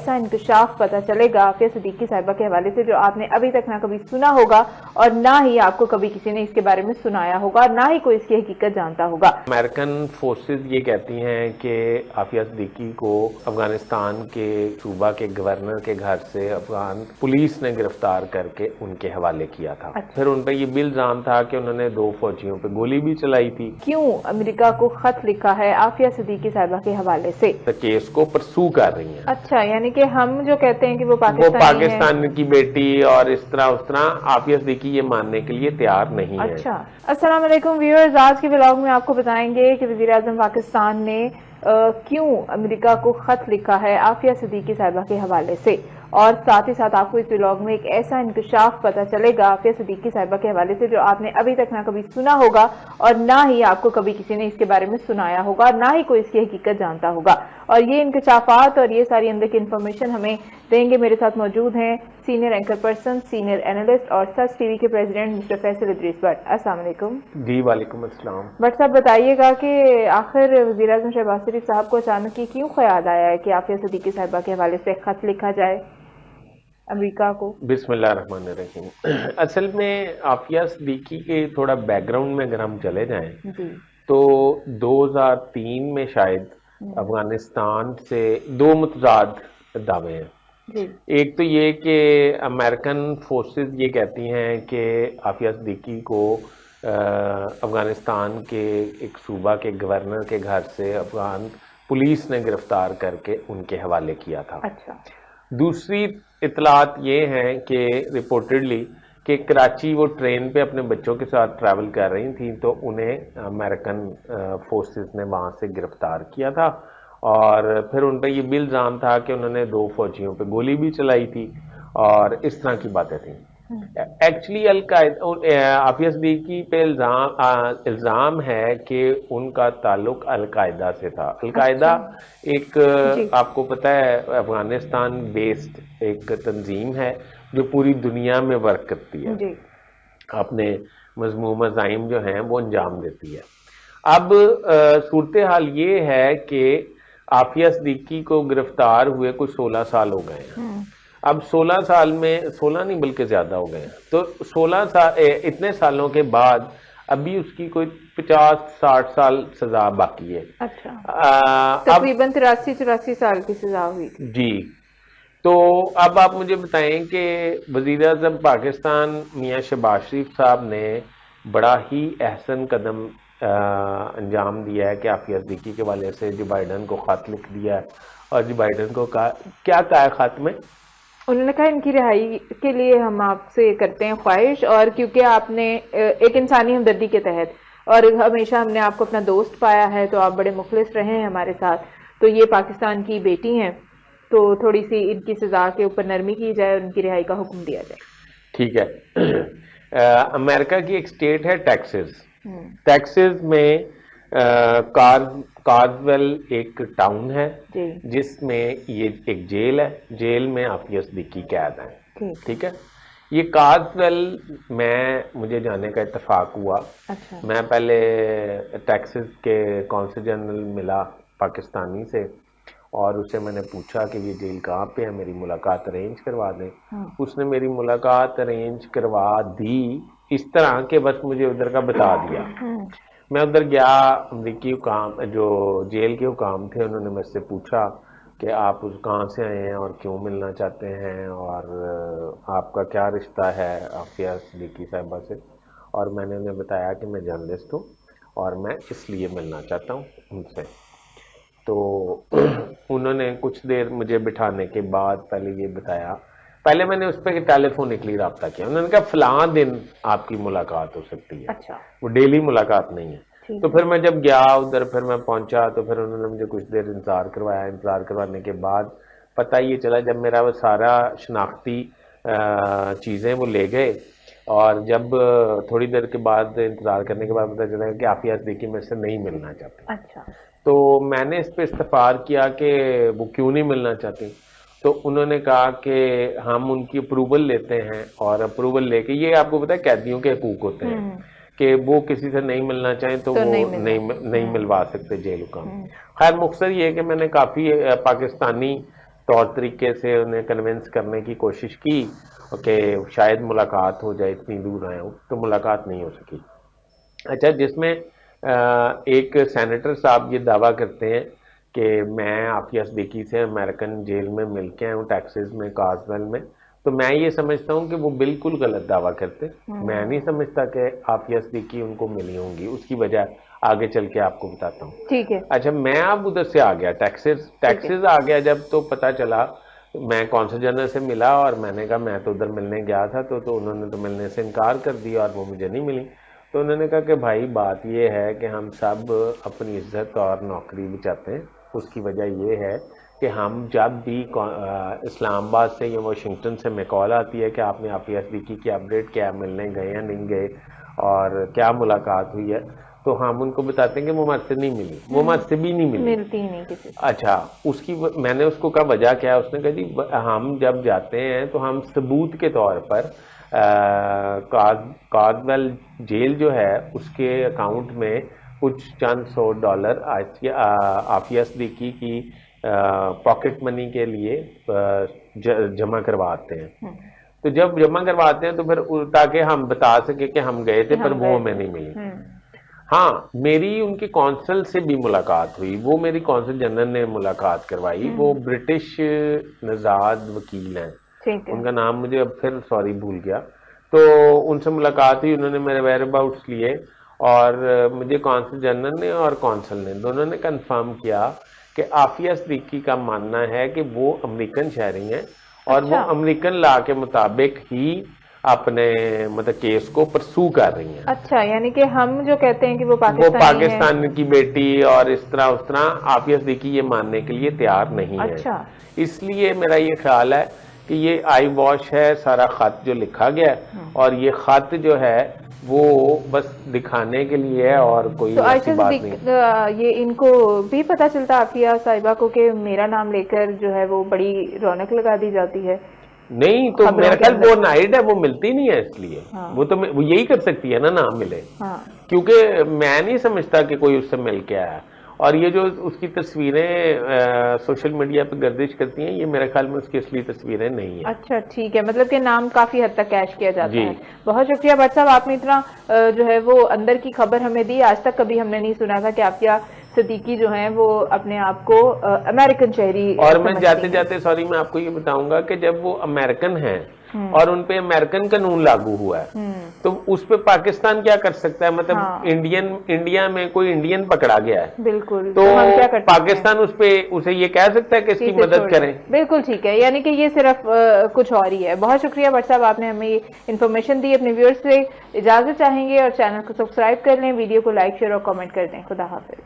ایسا انکشاف پتہ چلے گا آفیہ صدیقی صاحبہ کے حوالے سے جو آپ نے ابھی تک نہ کبھی سنا ہوگا اور نہ ہی آپ کو کبھی کسی نے اس کے بارے میں سنایا ہوگا اور نہ ہی کوئی اس کی حقیقت جانتا ہوگا۔ امریکن فورسز یہ کہتی ہیں کہ آفیہ صدیقی کو افغانستان کے صوبہ کے گورنر کے گھر سے افغان پولیس نے گرفتار کر کے ان کے حوالے کیا تھا۔ پھر ان پہ یہ بھی الزام تھا کہ انہوں نے 2 فوجیوں پہ گولی بھی چلائی تھی۔ کیوں امریکہ کو خط لکھا ہے آفیہ صدیقی صاحبہ کے حوالے سے؟ کیس کو پرسو کر رہی ہیں۔ اچھا، یعنی کہ ہم جو کہتے ہیں کہ وہ پاکستان کی بیٹی اور اس طرح آفیہ صدیقی یہ ماننے کے لیے تیار نہیں ہے۔ اچھا، السلام علیکم ویورز، آج کے ولاگ میں آپ کو بتائیں گے کہ وزیراعظم پاکستان نے کیوں امریکہ کو خط لکھا ہے آفیہ صدیقی صاحبہ کے حوالے سے، اور ساتھ ہی ساتھ آپ کو اس ولاگ میں ایک ایسا انکشاف پتہ چلے گا آفیہ صدیقی صاحبہ کے حوالے سے جو آپ نے ابھی تک نہ کبھی سنا ہوگا اور نہ ہی آپ کو کبھی کسی نے اس کے بارے میں سنایا ہوگا اور نہ ہی کوئی اس کی حقیقت جانتا ہوگا۔ اور یہ انکشافات اور یہ ساری اندر کی انفارمیشن ہمیں دیں گے۔ میرے ساتھ موجود ہیں senior anchor person, senior analyst اور سچ ٹی وی کے پریزیڈنٹ مسٹر فیصل ادریس بٹ۔ السلام علیکم۔ جی وعلیکم السلام۔ بٹ صاحب بتائیے گا کہ آخر وزیراعظم شہباز شریف صاحب کو اچانک کیوں خیال آیا ہے کہ آفیہ صدیقی صاحبہ کے حوالے سے خط لکھا جائے امریکہ کو؟ بسم اللہ الرحمن الرحیم۔ اصل میں آفیہ صدیقی کے تھوڑا بیک گراؤنڈ میں اگر ہم چلے جائیں تو 2003 میں شاید افغانستان سے 2 متضاد دعوے ہیں۔ ایک تو یہ کہ امریکن فورسز یہ کہتی ہیں کہ آفیہ صدیقی کو افغانستان کے ایک صوبہ کے گورنر کے گھر سے افغان پولیس نے گرفتار کر کے ان کے حوالے کیا تھا۔ دوسری اطلاعات یہ ہیں کہ رپورٹڈلی کہ کراچی وہ ٹرین پہ اپنے بچوں کے ساتھ ٹریول کر رہی تھیں تو انہیں امریکن فورسز نے وہاں سے گرفتار کیا تھا، اور پھر ان پہ یہ بھی الزام تھا کہ انہوں نے 2 فوجیوں پہ گولی بھی چلائی تھی اور اس طرح کی باتیں تھیں۔ ایکچولی آفیہ صدیقی پہ الزام ہے کہ ان کا تعلق القاعدہ سے تھا۔ القاعدہ ایک آپ کو پتہ ہے افغانستان بیسڈ ایک تنظیم ہے جو پوری دنیا میں ورک کرتی ہے، اپنے مذموم عزائم جو ہیں وہ انجام دیتی ہے۔ اب صورتحال یہ ہے کہ آفیہ صدیقی کو گرفتار ہوئے کچھ 16 سال ہو گئے ہیں۔ اب 16 سال میں 16 نہیں بلکہ زیادہ ہو گئے ہیں، تو 16 سال اتنے سالوں کے بعد ابھی اس کی کوئی 50-60 سال سزا باقی ہے۔ تقریباً 83-84 سال کی سزا ہوئی جی۔ تو اب آپ مجھے بتائیں کہ وزیر اعظم پاکستان میاں شہباز شریف صاحب نے بڑا ہی احسن قدم انجام دیا ہے کہ آفیہ صدیقی کے حوالے سے جو بائیڈن کو خط لکھ دیا ہے، اور جو بائیڈن کو کیا کہا ہے خط میں؟ انہوں نے کہا ان کی رہائی کے لیے ہم آپ سے کرتے ہیں خواہش، اور کیونکہ آپ نے ایک انسانی ہمدردی کے تحت اور ہمیشہ ہم نے آپ کو اپنا دوست پایا ہے تو آپ بڑے مخلص رہے ہیں ہمارے ساتھ، تو یہ پاکستان کی بیٹی ہیں تو تھوڑی سی ان کی سزا کے اوپر نرمی کی جائے اور ان کی رہائی کا حکم دیا جائے۔ ٹھیک ہے۔ امریکہ کی ایک سٹیٹ ہے ٹیکسز۔ ٹیکسز میں کارزویل ایک ٹاؤن ہے جس میں یہ ایک جیل ہے، جیل میں آفیہ صدیقی قید ہیں۔ ٹھیک ہے، یہ کارزویل میں مجھے جانے کا اتفاق ہوا۔ میں پہلے ٹیکسز کے کونسل جنرل ملا پاکستانی سے، اور اسے میں نے پوچھا کہ یہ جیل کہاں پہ ہے، میری ملاقات ارینج کروا دیں۔ اس نے میری ملاقات ارینج کروا دی اس طرح کہ بس مجھے ادھر کا بتا دیا۔ میں ادھر گیا، امریکی حکام جو جیل کے حکام تھے انہوں نے مجھ سے پوچھا کہ آپ کہاں سے آئے ہیں اور کیوں ملنا چاہتے ہیں، اور آپ کا کیا رشتہ ہے آفیہ صدیقی صاحبہ سے، اور میں نے انہیں بتایا کہ میں جرنلسٹ ہوں اور میں اس لیے ملنا چاہتا ہوں ان سے۔ تو انہوں نے کچھ دیر مجھے بٹھانے کے بعد پہلے یہ بتایا، پہلے میں نے اس پہ ٹیلی فونکلی رابطہ کیا، انہوں نے کہا فلاں دن آپ کی ملاقات ہو سکتی ہے، وہ ڈیلی ملاقات نہیں ہے۔ تو پھر میں جب گیا ادھر، پھر میں پہنچا تو پھر انہوں نے مجھے کچھ دیر انتظار کروایا۔ انتظار کروانے کے بعد پتہ یہ چلا جب میرا وہ سارا شناختی چیزیں وہ لے گئے، اور جب تھوڑی دیر کے بعد انتظار کرنے کے بعد پتہ چلا کہ آفیہ صدیقی میرے سے نہیں ملنا چاہتے، تو میں نے اس پہ استفسار کیا کہ وہ کیوں نہیں ملنا چاہتی۔ تو انہوں نے کہا کہ ہم ان کی اپروول لیتے ہیں، اور اپروول لے کے، یہ آپ کو پتہ ہے قیدیوں کے حقوق ہوتے ہیں کہ وہ کسی سے نہیں ملنا چاہیں تو وہ نہیں ملوا سکتے جیل حکام۔ خیر مختصر یہ کہ میں نے کافی پاکستانی طور طریقے سے انہیں کنونس کرنے کی کوشش کی کہ شاید ملاقات ہو جائے، اتنی دور آئے ہوں، تو ملاقات نہیں ہو سکی۔ اچھا، جس میں ایک سینیٹر صاحب یہ دعویٰ کرتے ہیں کہ میں عافیہ صدیقی سے امریکن جیل میں مل کے آیا ہوں، ٹیکسز میں، کارزویل میں، تو میں یہ سمجھتا ہوں کہ وہ بالکل غلط دعویٰ کرتے۔ میں نہیں سمجھتا کہ عافیہ صدیقی ان کو ملی ہوں گی، اس کی وجہ آگے چل کے آپ کو بتاتا ہوں۔ ٹھیک ہے۔ اچھا، میں اب ادھر سے آ گیا ٹیکسز آ گیا جب، تو پتا چلا، میں کونسل جنرل سے ملا اور میں نے کہا میں تو ادھر ملنے گیا تھا، تو انہوں نے تو ملنے سے انکار کر دیا اور وہ مجھے نہیں ملی۔ تو انہوں نے کہا کہ بھائی بات یہ ہے کہ ہم سب اپنی عزت اور نوکری بچاتے ہیں، اس کی وجہ یہ ہے کہ ہم جب بھی اسلام آباد سے یا واشنگٹن سے میں کال آتی ہے کہ آپ نے عافیہ صدیقی کی اپڈیٹ کیا، ملنے گئے یا نہیں گئے اور کیا ملاقات ہوئی ہے، تو ہم ان کو بتاتے ہیں کہ وہ ہمارے سے نہیں ملی، وہ ہمارے سے بھی نہیں ملتی نہیں کسی۔ اچھا، اس کی میں نے اس کو کہا وجہ کیا ہے، اس نے کہا جی ہم جب جاتے ہیں تو ہم ثبوت کے طور پر کارزویل جیل جو ہے اس کے اکاؤنٹ میں کچھ چند $100 عافیہ صدیقی کی پاکٹ منی کے لیے جمع کرواتے ہیں۔ تو جب جمع کرواتے ہیں تو پھر تاکہ ہم بتا سکے کہ ہم گئے تھے، پر وہ ہمیں نہیں ملی۔ ہاں، میری ان کے کونسل سے بھی ملاقات ہوئی، وہ میری کونسل جنرل نے ملاقات کروائی، وہ برٹش نژاد وکیل ہیں، ان کا نام مجھے اب پھر سوری بھول گیا۔ تو ان سے ملاقات ہوئی، انہوں نے میرے ویئر اباؤٹس لیے اور مجھے کونسل جنرل نے اور کونسل نے دونوں نے کنفرم کیا کہ عافیہ صدیقی کا ماننا ہے کہ وہ امریکن شہری ہیں اور وہ امریکن لا کے مطابق ہی اپنے مطلب کیس کو پرسو کر رہی ہیں۔ اچھا، یعنی کہ ہم جو کہتے ہیں کہ وہ پاکستان کی بیٹی اور اس طرح عافیہ صدیقی یہ ماننے کے لیے تیار نہیں ہے۔ اچھا، اس لیے میرا یہ خیال ہے کہ یہ آئی واش ہے سارا خط جو لکھا گیا، اور یہ خط جو ہے وہ بس دکھانے کے لیے ہے اور کوئی ایسی بات نہیں۔ یہ ان کو بھی پتا چلتا عافیہ صاحبہ کو کہ میرا نام لے کر جو ہے وہ بڑی رونق لگا دی جاتی ہے؟ نہیں، تو میرا خیال وہ نائٹ ہے، وہ ملتی نہیں ہے، اس لیے وہ یہی کر سکتی ہے نا، نام ملے، کیونکہ میں نہیں سمجھتا کہ کوئی اس سے مل کے آیا۔ اور یہ جو اس کی تصویریں سوشل میڈیا پہ گردش کرتی ہیں، یہ میرے خیال میں اس کی اصلی تصویریں نہیں ہیں۔ اچھا ٹھیک ہے، مطلب کہ نام کافی حد تک کیش کیا جاتا ہے۔ بہت شکریہ بٹ صاحب، آپ نے اتنا جو ہے وہ اندر کی خبر ہمیں دی، آج تک کبھی ہم نے نہیں سنا تھا کہ عافیہ صدیقی جو ہیں وہ اپنے آپ کو امریکن شہری۔ اور میں جاتے جاتے سوری میں آپ کو یہ بتاؤں گا کہ جب وہ امریکن ہیں اور ان پہ امریکن قانون لاگو ہوا ہے، تو اس پہ پاکستان کیا کر سکتا ہے؟ مطلب انڈیا میں کوئی انڈین پکڑا گیا ہے، بالکل، تو پاکستان اس پہ اسے یہ کہہ سکتا ہے کہ اس کی مدد کریں؟ بالکل ٹھیک ہے، یعنی کہ یہ صرف کچھ اور ہی ہے۔ بہت شکریہ بٹ صاحب، آپ نے ہمیں یہ انفارمیشن دی۔ اپنے ویورز سے اجازت چاہیں گے اور چینل کو سبسکرائب کر لیں، ویڈیو کو لائک، شیئر اور کامنٹ کر دیں۔ خدا حافظ۔